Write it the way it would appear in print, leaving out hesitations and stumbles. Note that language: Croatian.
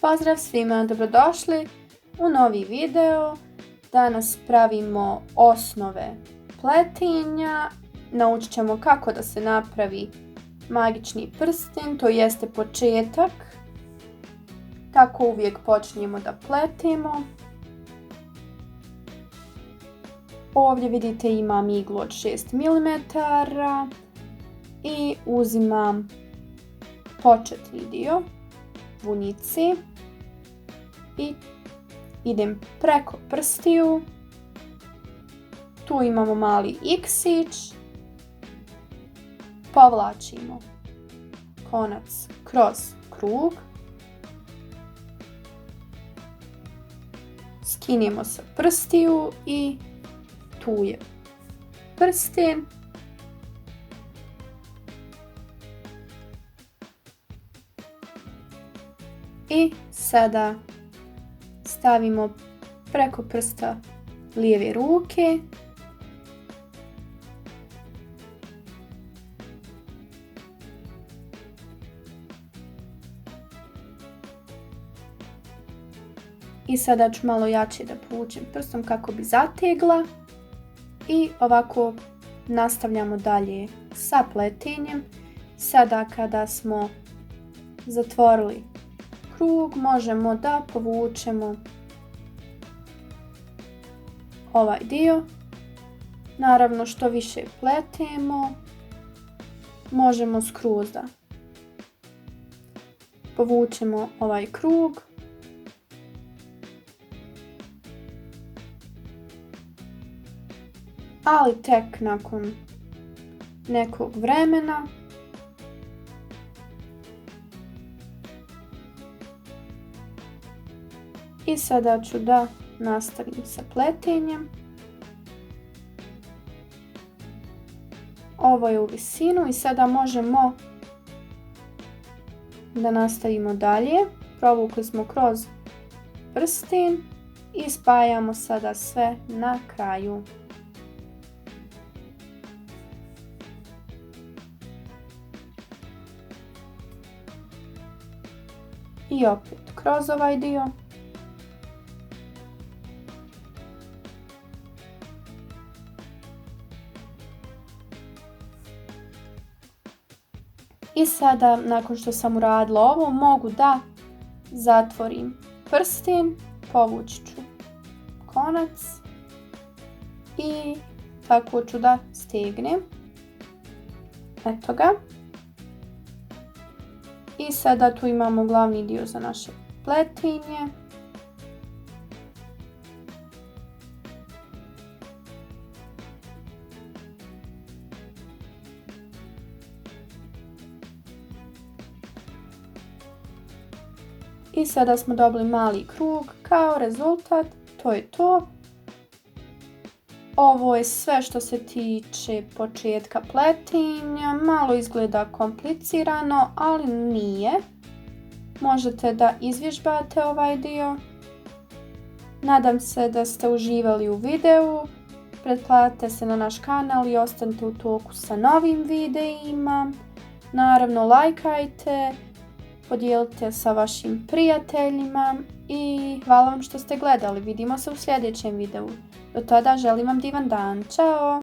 Pozdrav svima, dobrodošli u novi video. Danas pravimo osnove pletenja. Naučit ćemo kako da se napravi magični prsten, to jeste početak. Tako uvijek počinjemo da pletemo. Ovdje vidite imam iglu od 6 mm i uzimam početni dio vunici i idem preko prstiju. Tu imamo mali iksić, povlačimo konac kroz krug, skinemo sa prstiju i tu je prsten. I sada stavimo preko prsta lijeve ruke. I sada ću malo jače da povučem prstom kako bi zategla. I ovako nastavljamo dalje sa pletenjem. Sada kada smo zatvorili krug, možemo da povučemo ovaj dio. Naravno, što više pletemo, možemo skroz da povučemo ovaj krug. Ali tek nakon nekog vremena. I sada ću da nastavim sa pletenjem. Ovo je u visinu i sada možemo da nastavimo dalje. Provukli smo kroz prsten i spajamo sada sve na kraju. I opet kroz ovaj dio. I sada, nakon što sam uradila ovo, mogu da zatvorim prsten, povući ću konac i tako ću da stegnem. Eto ga. I sada tu imamo glavni dio za naše pletenje. I sada smo dobili mali krug. Kao rezultat, to je to. Ovo je sve što se tiče početka pletenja. Malo izgleda komplicirano, ali nije. Možete da izvježbate ovaj dio. Nadam se da ste uživali u videu. Pretplatite se na naš kanal i ostanite u toku sa novim videima. Naravno, lajkajte, podijelite sa vašim prijateljima i hvala vam što ste gledali. Vidimo se u sljedećem videu. Do tada želim vam divan dan. Ćao!